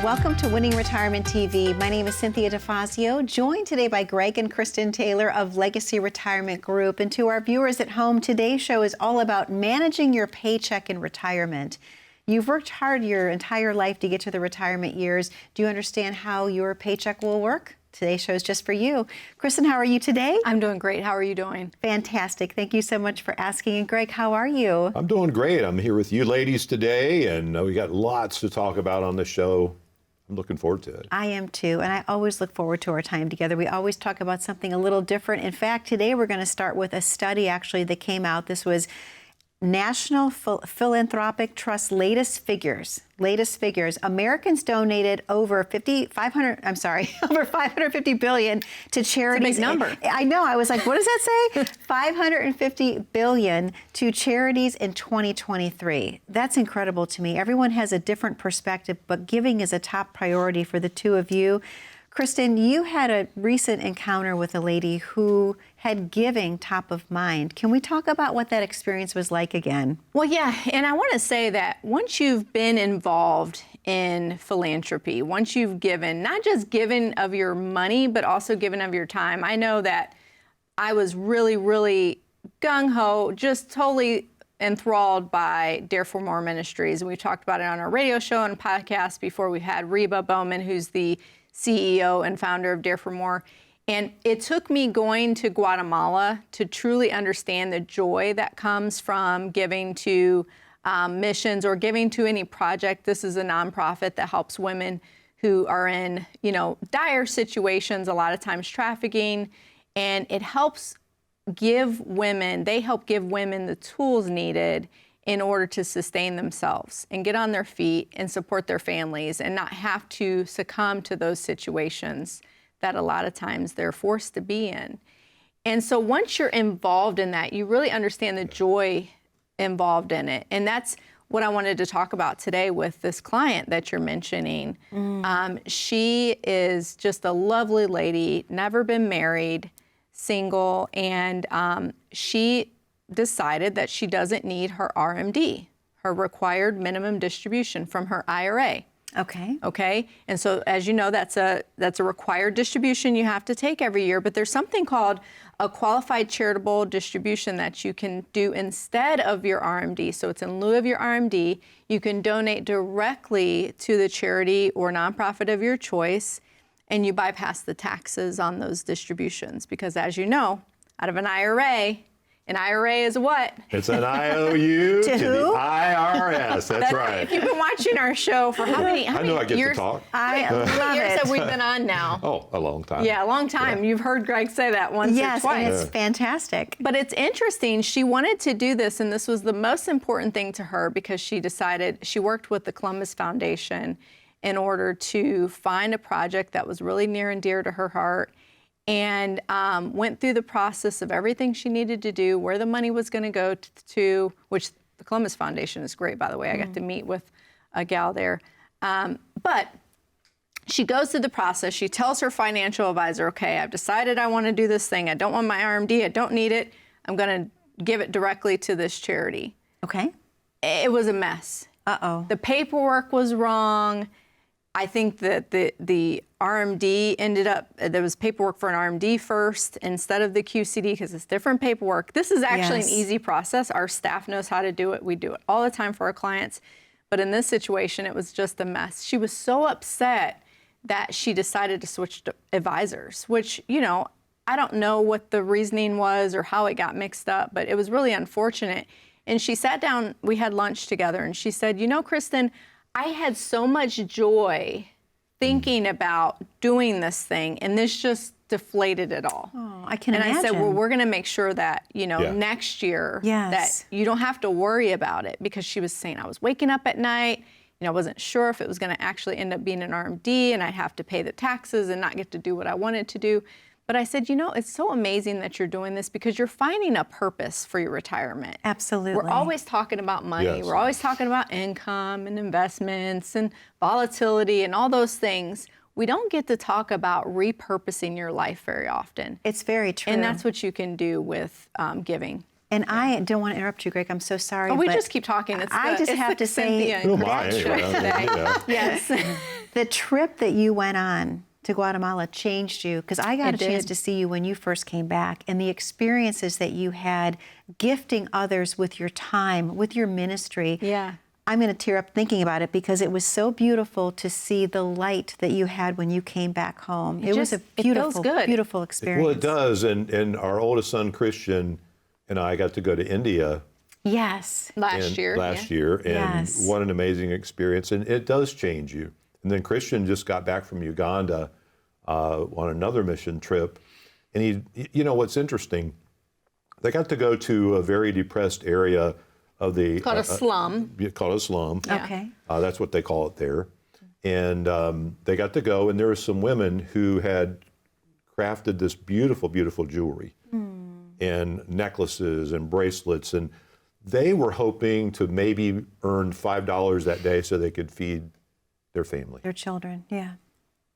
Welcome to Winning Retirement TV. My name is Cynthia DeFazio, joined today by Greg and Kristin Taylor of Legacy Retirement Group. And to our viewers at home, today's show is all about managing your paycheck in retirement. You've worked hard your entire life to get to the retirement years. Do you understand how your paycheck will work? Today's show is just for you. Kristin, how are you today? I'm doing great. How are you doing? Fantastic. Thank you so much for asking. And Greg, how are you? I'm doing great. I'm here with you ladies today, and we got lots to talk about on the show. I'm looking forward to it. I am too, and I always look forward to our time together. We always talk about something a little different. In fact, today we're going to start with a study actually that came out. This was National Philanthropic Trust latest figures. Americans donated over 550 billion to charities. It's a big number. I know. I was like, what does that say? 550 billion to charities in 2023. That's incredible to me. Everyone has a different perspective, but giving is a top priority for the two of you. Kristin, you had a recent encounter with a lady who had giving top of mind. Can we talk about what that experience was like again? Well, yeah, and I want to say that once you've been involved in philanthropy, once you've given, not just given of your money, but also given of your time, I know that I was really, really gung-ho, just totally enthralled by Dare for More Ministries. And we talked about it on our radio show and podcast before. We had Reba Bowman, who's the CEO and founder of Dare for More. And it took me going to Guatemala to truly understand the joy that comes from giving to missions or giving to any project. This is a nonprofit that helps women who are in, dire situations, a lot of times trafficking, and it helps give women the tools needed in order to sustain themselves and get on their feet and support their families and not have to succumb to those situations that a lot of times they're forced to be in. And so once you're involved in that, you really understand the joy involved in it. And that's what I wanted to talk about today with this client that you're mentioning. She is just a lovely lady, never been married, single, and she decided that she doesn't need her RMD, her required minimum distribution from her IRA. Okay. And so, as you know, that's a required distribution you have to take every year, but there's something called a qualified charitable distribution that you can do instead of your RMD. So it's in lieu of your RMD. You can donate directly to the charity or nonprofit of your choice, and you bypass the taxes on those distributions because, as you know, out of an IRA is what? It's an IOU to the who? IRS. That's right. If you've been watching our show for how many I know I get years? to talk. I love years it. have we been on now? Oh, a long time. Yeah, a long time. Yeah. You've heard Greg say that once or Yes, twice. and it's fantastic. But it's interesting. She wanted to do this, and this was the most important thing to her because she decided she worked with the Columbus Foundation in order to find a project that was really near and dear to her heart, and went through the process of everything she needed to do, where the money was going to go to, which the Columbus Foundation is great, by the way. I got to meet with a gal there. But she goes through the process. She tells her financial advisor, okay, I've decided I want to do this thing. I don't want my RMD. I don't need it. I'm going to give it directly to this charity. Okay. It was a mess. Uh-oh. The paperwork was wrong. I think that the RMD ended up, there was paperwork for an RMD first instead of the QCD because it's different paperwork. This is actually an easy process. Our staff knows how to do it. We do it all the time for our clients. But in this situation, it was just a mess. She was so upset that she decided to switch to advisors, which, I don't know what the reasoning was or how it got mixed up, but it was really unfortunate. And she sat down, we had lunch together, and she said, Kristin, I had so much joy thinking about doing this thing, and this just deflated it all. Oh, I can imagine. And I said, well, we're going to make sure that, next year that you don't have to worry about it, because she was saying, I was waking up at night, I wasn't sure if it was going to actually end up being an RMD, and I'd have to pay the taxes and not get to do what I wanted to do. But I said, it's so amazing that you're doing this because you're finding a purpose for your retirement. Absolutely. We're always talking about money. Yes. We're always talking about income and investments and volatility and all those things. We don't get to talk about repurposing your life very often. It's very true. And that's what you can do with giving. And I don't want to interrupt you, Greg. I'm so sorry. Oh, we but just keep talking. I just have to say, Who am I anyway? Yes. The trip that you went on to Guatemala changed you, because I got a chance to see you when you first came back, and the experiences that you had gifting others with your time, with your ministry. Yeah. I'm going to tear up thinking about it because it was so beautiful to see the light that you had when you came back home. It was a beautiful, beautiful experience. Well, it does. And our oldest son, Christian, and I got to go to India. Yes. Last year. And what an amazing experience. And it does change you. And then Christian just got back from Uganda on another mission trip. And you know, what's interesting, they got to go to a very depressed area of the called a slum. Called a slum. Yeah. Okay. That's what they call it there. And they got to go, and there were some women who had crafted this beautiful, beautiful jewelry and necklaces and bracelets, and they were hoping to maybe earn $5 that day so they could feed their family. Their children, yeah.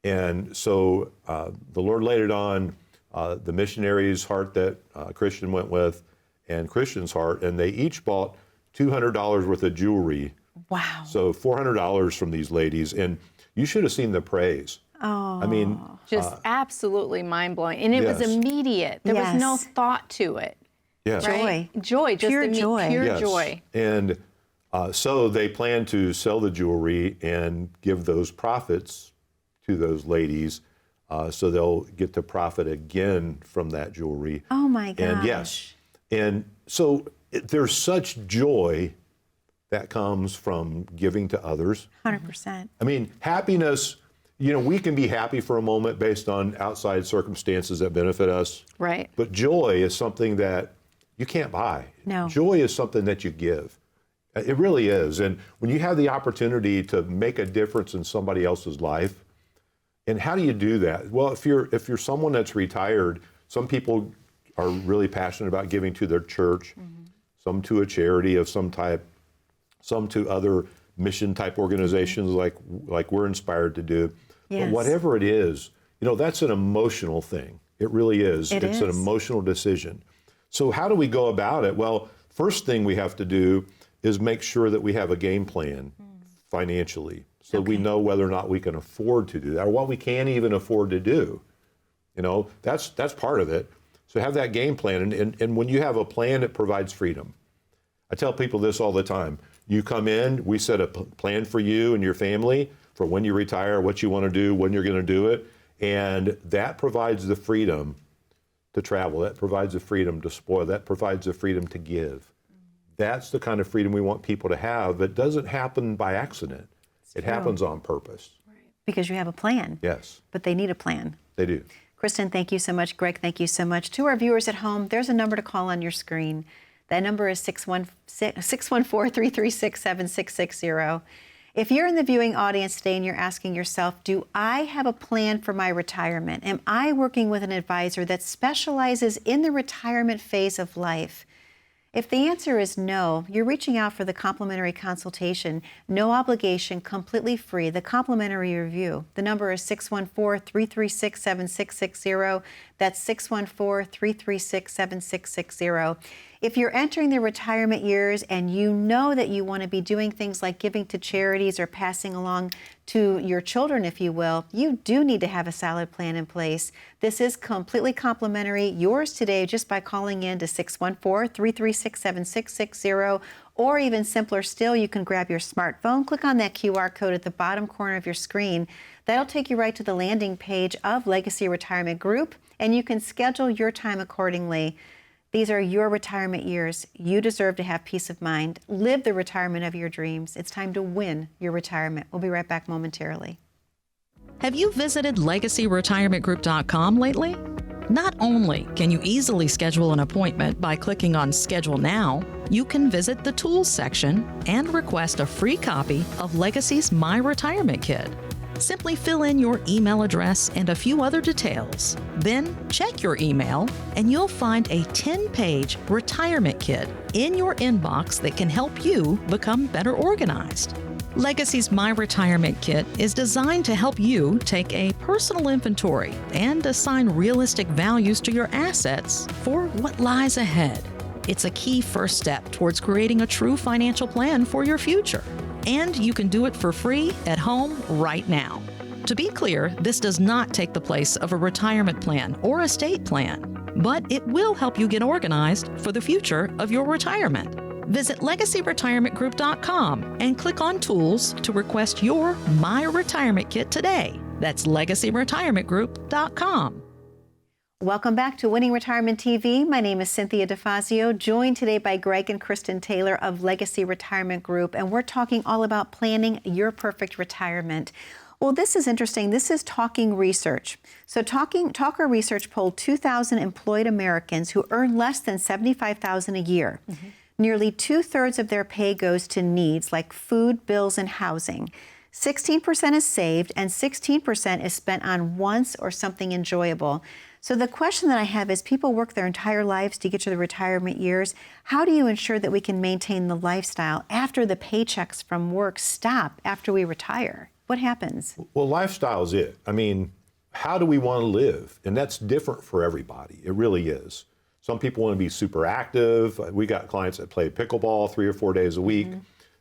And so the Lord laid it on the missionary's heart that Christian went with, and Christian's heart, and they each bought $200 worth of jewelry. Wow. So $400 from these ladies, and you should have seen the praise. Oh. I mean, just absolutely mind-blowing. And it was Yes. immediate. There was no thought to it. yes. Joy. Joy, just Pure joy. pure Yes. joy. And so they plan to sell the jewelry and give those profits to those ladies, so they'll get to profit again from that jewelry. Oh my gosh. And yes, and so there's such joy that comes from giving to others. 100%. I mean, happiness, you know, we can be happy for a moment based on outside circumstances that benefit us. Right. But joy is something that you can't buy. No. Joy is something that you give. It really is. And when you have the opportunity to make a difference in somebody else's life, and how do you do that? Well, if you're someone that's retired, some people are really passionate about giving to their church, some to a charity of some type, some to other mission type organizations like we're inspired to do. Yes. But whatever it is, you know, that's an emotional thing. It really is. It It's is. an emotional decision. So how do we go about it? Well, first thing we have to do is make sure that we have a game plan financially, so we know whether or not we can afford to do that, or what we can even afford to do. You know, that's part of it. So have that game plan, and when you have a plan, it provides freedom. I tell people this all the time. You come in, we set a plan for you and your family for when you retire, what you want to do, when you're going to do it, and that provides the freedom to travel. That provides the freedom to spoil. That provides the freedom to give. That's the kind of freedom we want people to have. It doesn't happen by accident. It happens on purpose. Because you have a plan. Yes, But they need a plan. they do. Kristin, thank you so much. Greg, thank you so much. To our viewers at home, there's a number to call on your screen. That number is 614-336-7660. If you're in the viewing audience today and you're asking yourself, do I have a plan for my retirement? Am I working with an advisor that specializes in the retirement phase of life? If the answer is no, you're reaching out for the complimentary consultation, no obligation, completely free, the complimentary review. The number is 614-336-7660. That's 614-336-7660. If you're entering the retirement years and you know that you want to be doing things like giving to charities or passing along to your children, if you will, you do need to have a solid plan in place. This is completely complimentary, yours today, just by calling in to 614-336-7660, or even simpler still, you can grab your smartphone, click on that QR code at the bottom corner of your screen. That'll take you right to the landing page of Legacy Retirement Group, and you can schedule your time accordingly. These are your retirement years. You deserve to have peace of mind. Live the retirement of your dreams. It's time to win your retirement. We'll be right back momentarily. Have you visited LegacyRetirementGroup.com lately? Not only can you easily schedule an appointment by clicking on Schedule Now, you can visit the Tools section and request a free copy of Legacy's My Retirement Kit. Simply fill in your email address and a few other details. Then check your email and you'll find a 10-page retirement kit in your inbox that can help you become better organized. Legacy's My Retirement Kit is designed to help you take a personal inventory and assign realistic values to your assets for what lies ahead. It's a key first step towards creating a true financial plan for your future. And you can do it for free at home right now. To be clear, this does not take the place of a retirement plan or estate plan, but it will help you get organized for the future of your retirement. Visit LegacyRetirementGroup.com and click on Tools to request your My Retirement Kit today. That's LegacyRetirementGroup.com. Welcome back to Winning Retirement TV. My name is Cynthia DeFazio, joined today by Greg and Kristin Taylor of Legacy Retirement Group, and we're talking all about planning your perfect retirement. Well, this is interesting. This is Talking Research. So Talker Research polled 2,000 employed Americans who earn less than $75,000 a year. Mm-hmm. Nearly 2/3 of their pay goes to needs like food, bills, and housing. 16% is saved, and 16% is spent on wants or something enjoyable. So the question that I have is, people work their entire lives to get to the retirement years. How do you ensure that we can maintain the lifestyle after the paychecks from work stop after we retire? What happens? Well, lifestyle is it. I mean, how do we want to live? And that's different for everybody. It really is. Some people want to be super active. We got clients that play pickleball 3 or 4 days a week,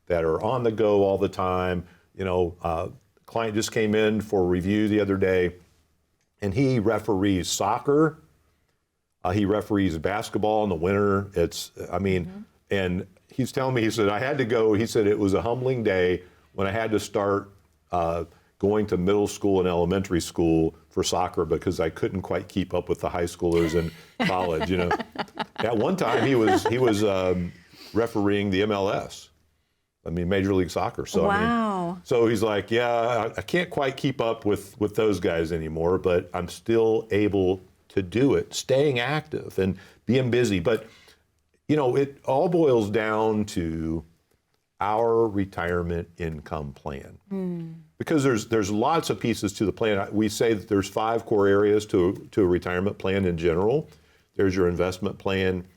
that are on the go all the time. You know, client just came in for a review the other day, and he referees soccer. He referees basketball in the winter. And he's telling me, he said, I had to go. He said it was a humbling day when I had to start going to middle school and elementary school for soccer because I couldn't quite keep up with the high schoolers in college. You know, at one time he was refereeing the MLS. I mean, Major League Soccer. So wow. So he's like, yeah, I can't quite keep up with those guys anymore, but I'm still able to do it, staying active and being busy. But you know, it all boils down to our retirement income plan. Because there's lots of pieces to the plan. We say that there's 5 core areas to a retirement plan in general. There's your investment plan,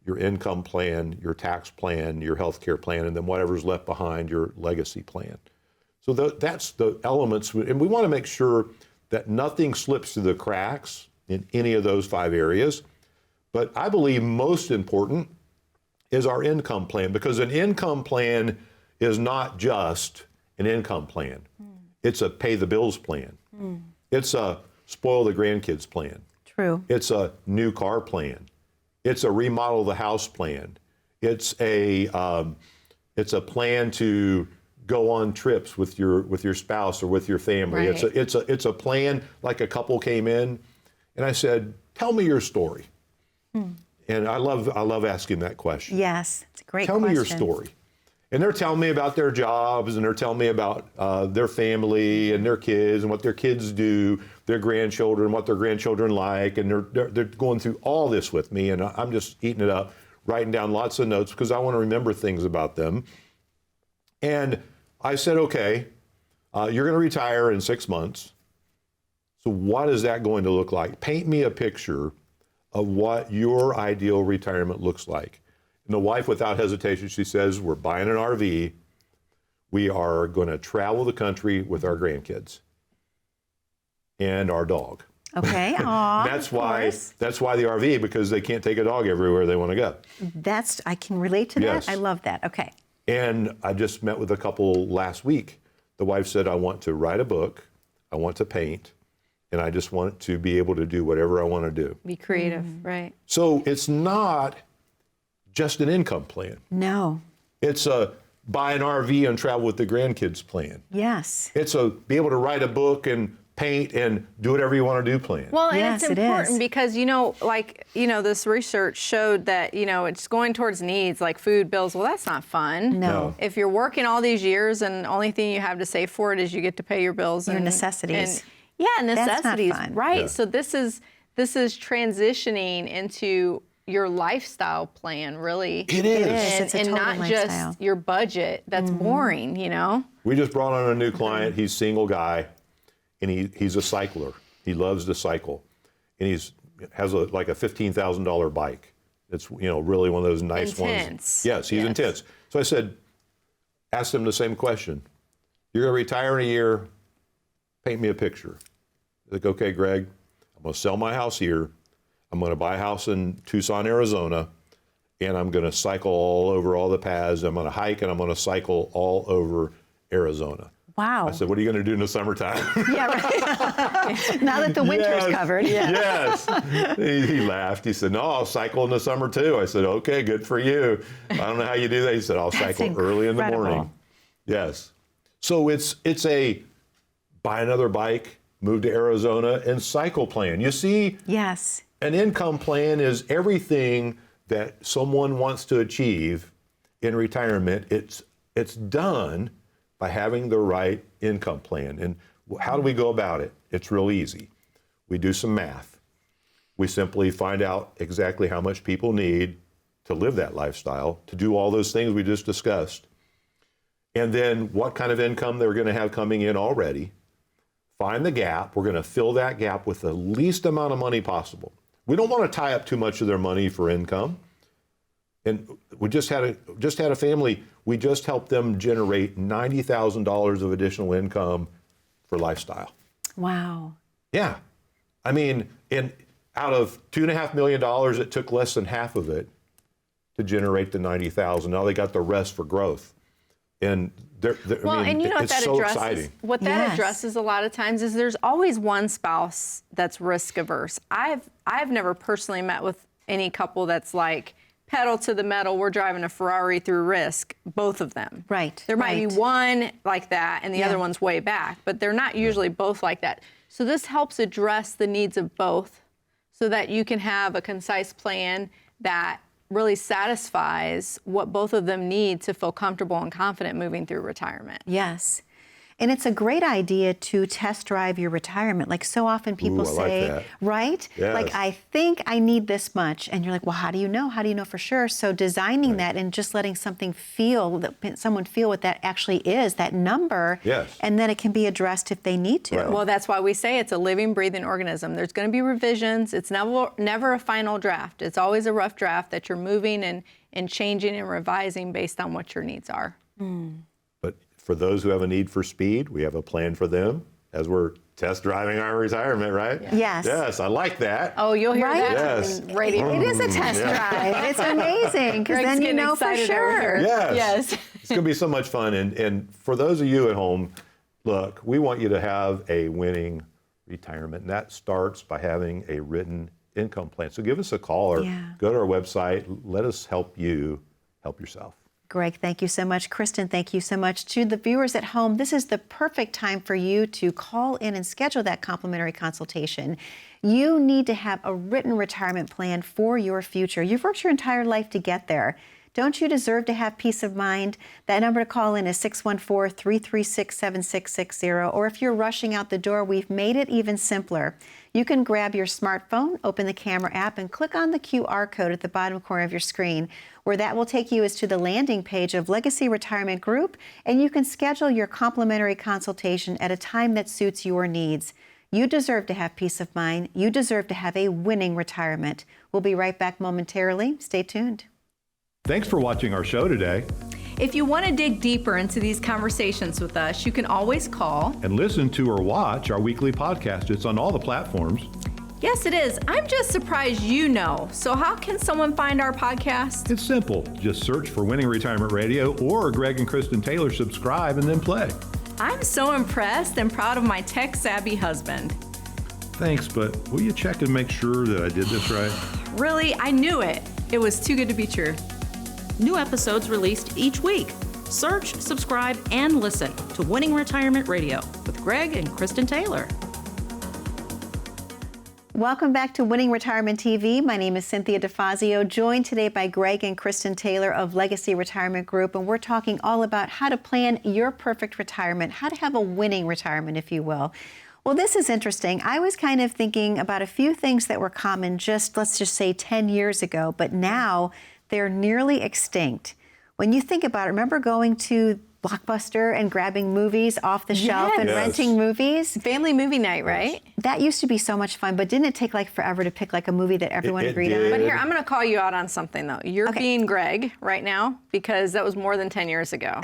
your income plan, your tax plan, your health care plan, and then whatever's left behind, your legacy plan. So that's the elements, and we want to make sure that nothing slips through the cracks in any of those 5 areas. But I believe most important is our income plan, because an income plan is not just an income plan. It's a pay the bills plan. It's a spoil the grandkids plan. True. It's a new car plan. It's a remodel the house plan. It's a plan to go on trips with your spouse or with your family. Right. It's a plan, like a couple came in, and I said, "Tell me your story." And I love asking that question. Yes, it's a great Tell question. me your story. And they're telling me about their jobs, and they're telling me about their family and their kids and what their kids do, their grandchildren, what their grandchildren like, and they're going through all this with me, and I'm just eating it up, writing down lots of notes because I want to remember things about them. And I said, okay, you're going to retire in 6 months. So what is that going to look like? Paint me a picture of what your ideal retirement looks like. And the wife, without hesitation, she says, we're buying an RV. We are going to travel the country with our grandkids and our dog. Okay. Aww, That's why the RV, because they can't take a dog everywhere they want to go. I can relate to that. Yes. I love that. Okay. And I just met with a couple last week. The wife said, I want to write a book, I want to paint, and I just want to be able to do whatever I want to do. Be creative, right? So it's not just an income plan. No. It's a buy an RV and travel with the grandkids plan. Yes. It's a be able to write a book and paint and do whatever you want to do plan. Well, and Yes, it's it important is. because, this research showed that, it's going towards needs like food, bills. Well, that's not fun. No. If you're working all these years and the only thing you have to save for it is you get to pay your bills. Your and necessities. Necessities. That's not fun. Right. Yeah. So this is transitioning into your lifestyle plan, really. It is. It's a And total not lifestyle. just your budget. That's boring, We just brought on a new client. He's a single guy, and he's a cycler. He loves to cycle, and has a $15,000 bike. It's really one of those nice ones. Intense. Yes, he's intense. So I said, asked him the same question. You're going to retire in a year. Paint me a picture. Like, okay, Greg, I'm going to sell my house here. I'm going to buy a house in Tucson, Arizona, and I'm going to cycle all over all the paths. I'm going to hike, and I'm going to cycle all over Arizona. Wow. I said, what are you going to do in the summertime? Yeah, right. Now that the winter's covered. Yes. He laughed. He said, no, I'll cycle in the summer too. I said, okay, good for you. I don't know how you do that. He said, I'll cycle early in the morning. Yes. So it's a buy another bike, move to Arizona, and cycle plan. You see, yes, an income plan is everything that someone wants to achieve in retirement. It's done by having the right income plan. And how do we go about it? It's real easy. We do some math. We simply find out exactly how much people need to live that lifestyle, to do all those things we just discussed. And then what kind of income they're going to have coming in already. Find the gap. We're going to fill that gap with the least amount of money possible. We don't want to tie up too much of their money for income. And we just had a family, we just helped them generate $90,000 of additional income for lifestyle. Wow. Yeah. I mean, out of $2.5 million, it took less than half of it to generate the $90,000. Now they got the rest for growth. And and you know what that addresses? Exciting. What that addresses a lot of times is there's always one spouse that's risk averse. I've never personally met with any couple that's like, pedal to the metal, we're driving a Ferrari through risk, both of them. Right. There might be one like that and the other one's way back, but they're not usually both like that. So this helps address the needs of both so that you can have a concise plan that really satisfies what both of them need to feel comfortable and confident moving through retirement. Yes. And it's a great idea to test drive your retirement. Like so often people say, like that. Right? Yes. Like, I think I need this much. And you're like, well, how do you know? How do you know for sure? So designing that and just letting someone feel what that actually is, that number. Yes. And then it can be addressed if they need to. Right. Well, that's why we say it's a living, breathing organism. There's going to be revisions. It's never a final draft. It's always a rough draft that you're moving and changing and revising based on what your needs are. But for those who have a need for speed, we have a plan for them as we're test driving our retirement, right? Yes. Yes, I like that. Oh, you'll hear that Yes. on the radio. It is a test drive. It's amazing because Greg's then you getting know for excited over sure. here. Yes. It's going to be so much fun. And for those of you at home, look, we want you to have a winning retirement. And that starts by having a written income plan. So give us a call or go to our website. Let us help you help yourself. Greg, thank you so much. Kristin, thank you so much. To the viewers at home, this is the perfect time for you to call in and schedule that complimentary consultation. You need to have a written retirement plan for your future. You've worked your entire life to get there. Don't you deserve to have peace of mind? That number to call in is 614-336-7660. Or if you're rushing out the door, we've made it even simpler. You can grab your smartphone, open the camera app, and click on the QR code at the bottom corner of your screen. Where that will take you is to the landing page of Legacy Retirement Group, and you can schedule your complimentary consultation at a time that suits your needs. You deserve to have peace of mind. You deserve to have a winning retirement. We'll be right back momentarily. Stay tuned. Thanks for watching our show today. If you want to dig deeper into these conversations with us, you can always call And listen to or watch our weekly podcast. It's on all the platforms. Yes, it is. I'm just surprised you know. So how can someone find our podcast? It's simple. Just search for Winning Retirement Radio or Greg and Kristin Taylor, subscribe, and then play. I'm so impressed and proud of my tech-savvy husband. Thanks, but will you check and make sure that I did this right? Really, I knew it. It was too good to be true. New episodes released each week. Search, subscribe, and listen to Winning Retirement Radio with Greg and Kristin Taylor. Welcome back to Winning Retirement TV. My name is Cynthia DeFazio, joined today by Greg and Kristin Taylor of Legacy Retirement Group, and we're talking all about how to plan your perfect retirement, how to have a winning retirement, if you will. Well, this is interesting. I was kind of thinking about a few things that were common let's just say 10 years ago, but now they're nearly extinct. When you think about it, remember going to Blockbuster and grabbing movies off the shelf and renting movies? Family movie night, right? That used to be so much fun, but didn't it take like forever to pick like a movie that everyone agreed on? But here, I'm going to call you out on something though. You're being Greg right now because that was more than 10 years ago.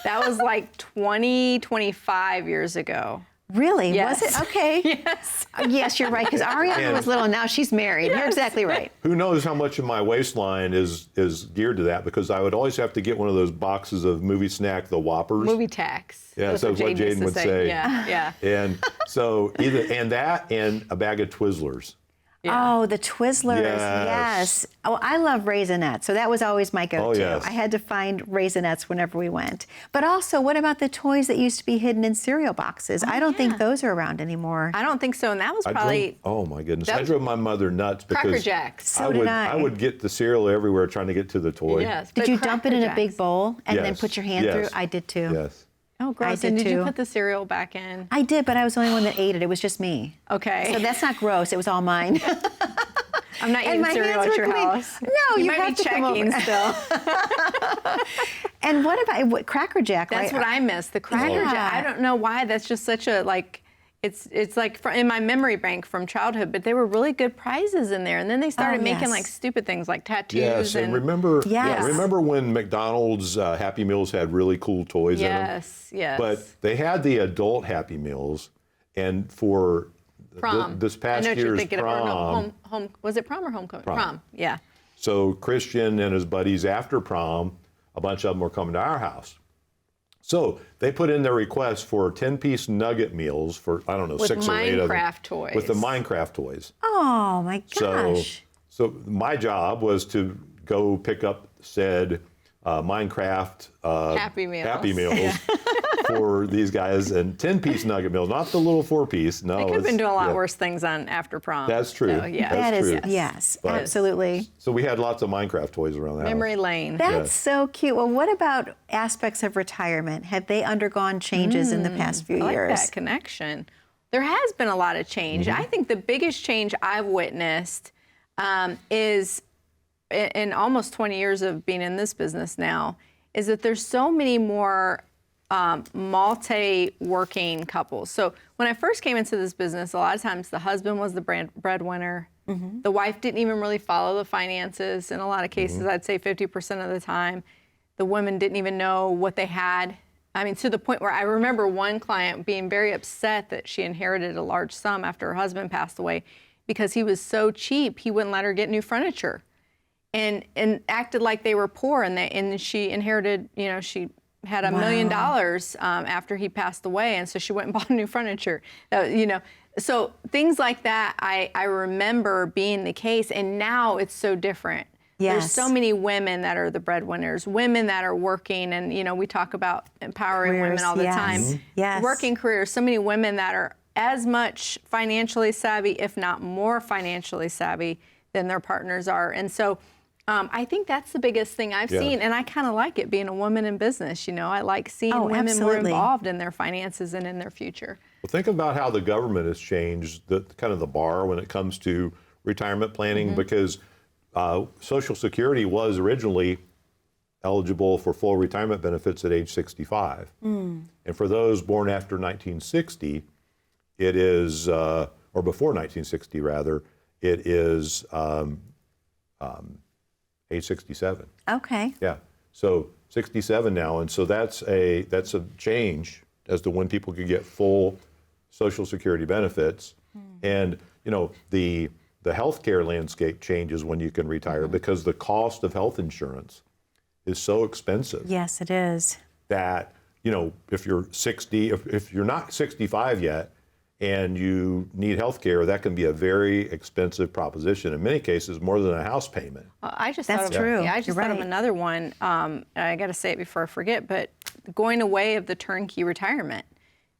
That was like 25 years ago. Really? Yes. Was it? Okay. Yes. Yes, you're right, because Ariana was little, and now she's married. You're exactly right. Who knows how much of my waistline is geared to that, because I would always have to get one of those boxes of movie snack, the Whoppers. Movie tax. Yeah, That's so what Jaden used Jaden to would say. Yeah, yeah. And so either that and a bag of Twizzlers. Yeah. Oh, the Twizzlers, yes. Oh, I love Raisinets, so that was always my go-to. Oh, yes. I had to find Raisinets whenever we went. But also, what about the toys that used to be hidden in cereal boxes? I don't think those are around anymore. I don't think so, and that was probably Oh my goodness! that I was- drove my mother nuts because Cracker Jacks. So did I. I would get the cereal everywhere trying to get to the toy. Yes. Did but you dump it in a Cracker big Jacks. bowl and then Yes. put your hand Yes. through? I did too. Yes. Oh, gross. did And did you too. put the cereal back in? I did, but I was the only one that ate it. It was just me. Okay. So that's not gross. It was all mine. I'm not and eating my cereal hands at were your clean. house. No, you might have be to come checking over. still. And what about Cracker Jack? That's right? what I miss. The Cracker Jack. I don't know why. That's just such a It's like in my memory bank from childhood, but they were really good prizes in there. And then they started making yes. like stupid things like tattoos. Yes, and remember, Yes. remember when McDonald's Happy Meals had really cool toys in them? Yes, yes. But they had the adult Happy Meals, and for prom. this I past know what you're year's thinking prom, of. Home, was it prom or homecoming? Prom. Yeah. so Christian and his buddies after prom, a bunch of them were coming to our house. So they put in their request for 10-piece nugget meals for, I don't know, With 6 or 8 of them. Minecraft toys. With the Minecraft toys. Oh my gosh. So my job was to go pick up said Minecraft Happy Meals. Happy Meals for these guys, and 10-piece nugget meals, not the little 4-piece. No, They could have been it's- doing a lot yeah. worse things on after prom. That's true. So, yeah. That's That is, true. yes, But- absolutely. So we had lots of Minecraft toys around the Memory house. lane. That's so cute. Well, what about aspects of retirement? Have they undergone changes in the past few I like years? that connection. There has been a lot of change. I think the biggest change I've witnessed is, in almost 20 years of being in this business now, is that there's so many more multi-working couples. So when I first came into this business, a lot of times the husband was the breadwinner. The wife didn't even really follow the finances. In a lot of cases, I'd say 50% of the time. The women didn't even know what they had. I mean, to the point where I remember one client being very upset that she inherited a large sum after her husband passed away because he was so cheap, he wouldn't let her get new furniture. And acted like they were poor, and she inherited, she had $1 million after he passed away, and so she went and bought new furniture. So things like that, I remember being the case, and now it's so different. Yes. There's so many women that are the breadwinners, women that are working, and we talk about empowering Careers, women all the yes. time. Mhm. Yes. Working careers, so many women that are as much financially savvy, if not more financially savvy than their partners are. And so I think that's the biggest thing I've seen, and I kind of like it being a woman in business. I like seeing women more absolutely. involved in their finances and in their future. Well, think about how the government has changed the kind of the bar when it comes to retirement planning, because Social Security was originally eligible for full retirement benefits at age 65. And for those born after 1960, it is, or before 1960 rather, it is age 67. Okay. Yeah. So 67 now, and so that's a change as to when people could get full Social Security benefits. And the healthcare landscape changes when you can retire because the cost of health insurance is so expensive Yes, it is. that if you're 60, if you're not 65 yet and you need health care, that can be a very expensive proposition. In many cases, more than a house payment. I just That's thought of, true. Yeah, I just You're thought of right. another one. And I got to say it before I forget, but going away of the turnkey retirement,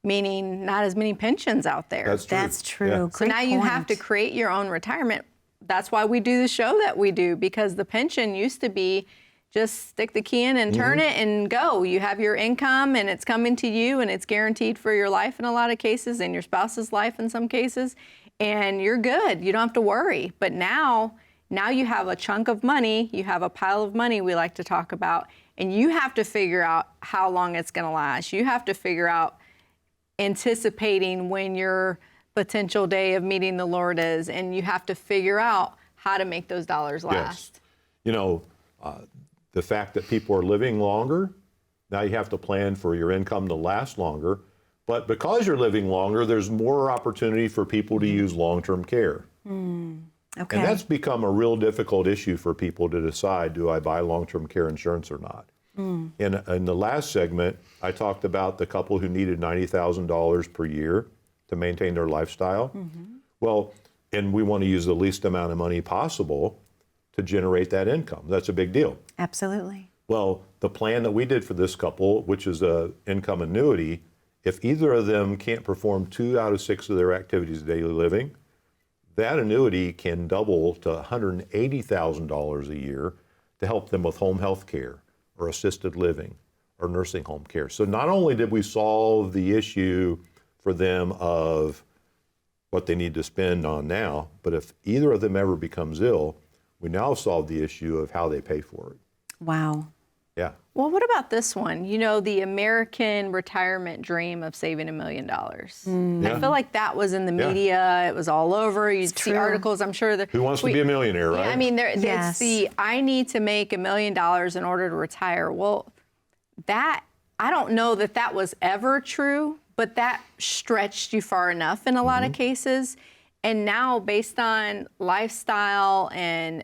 meaning not as many pensions out there. That's true. That's true. Yeah. So now you have to create your own retirement. That's why we do the show that we do, because the pension used to be just stick the key in and turn it and go. You have your income and it's coming to you and it's guaranteed for your life in a lot of cases and your spouse's life in some cases, and you're good. You don't have to worry. But now you have a chunk of money, you have a pile of money we like to talk about, and you have to figure out how long it's going to last. You have to figure out anticipating when your potential day of meeting the Lord is, and you have to figure out how to make those dollars last. The fact that people are living longer, now you have to plan for your income to last longer. But because you're living longer, there's more opportunity for people to use long-term care. Okay. And that's become a real difficult issue for people to decide, do I buy long-term care insurance or not? In the last segment, I talked about the couple who needed $90,000 per year to maintain their lifestyle. Well, and we want to use the least amount of money possible to generate that income. That's a big deal. Absolutely. Well, the plan that we did for this couple, which is a income annuity, if either of them can't perform 2 out of 6 of their activities of daily living, that annuity can double to $180,000 a year to help them with home health care or assisted living or nursing home care. So not only did we solve the issue for them of what they need to spend on now, but if either of them ever becomes ill, we now solve the issue of how they pay for it. Wow. Yeah. Well, what about this one? You know, the American retirement dream of saving $1 million. Yeah. I feel like that was in the media. It was all over. You'd see true. articles. I'm sure that Who wants to be a millionaire, right? Yeah, I mean, Yes. it's the I need to make $1 million in order to retire. Well, that I don't know that that was ever true, but that stretched you far enough in a lot of cases. And now, based on lifestyle and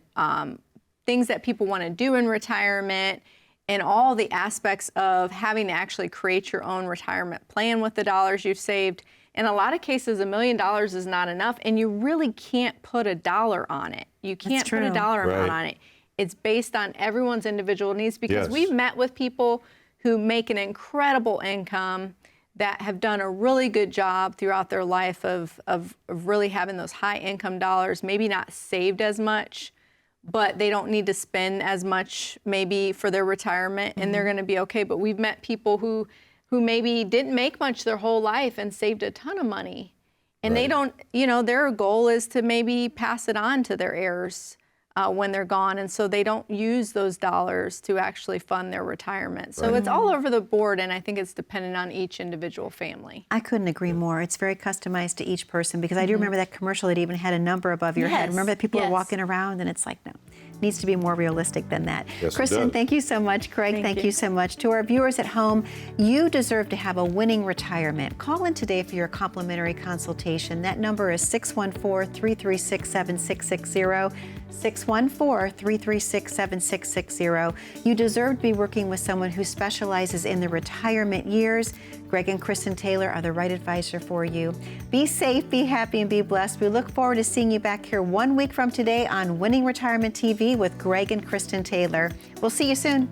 things that people want to do in retirement, and all the aspects of having to actually create your own retirement plan with the dollars you've saved. In a lot of cases, $1 million is not enough, and you really can't put a dollar on it. You can't put a true. dollar amount Right. on it. It's based on everyone's individual needs, because Yes. we've met with people who make an incredible income that have done a really good job throughout their life of really having those high income dollars, maybe not saved as much, but they don't need to spend as much maybe for their retirement, and they're going to be okay. But we've met people who maybe didn't make much their whole life and saved a ton of money, and they don't, their goal is to maybe pass it on to their heirs when they're gone, and so they don't use those dollars to actually fund their retirement. So it's all over the board, and I think it's dependent on each individual family. I couldn't agree more. It's very customized to each person, because I do remember that commercial that even had a number above your head. Yes, Remember that people are yes. walking around and it's like, no, it needs to be more realistic than that. Yes, it Kristin, does. thank you so much. Craig, thank you so much. To our viewers at home, you deserve to have a winning retirement. Call in today for your complimentary consultation. That number is 614-336-7660. 614-336-7660. You deserve to be working with someone who specializes in the retirement years. Greg and Kristin Taylor are the right advisor for you. Be safe, be happy, and be blessed. We look forward to seeing you back here 1 week from today on Winning Retirement TV with Greg and Kristin Taylor. We'll see you soon.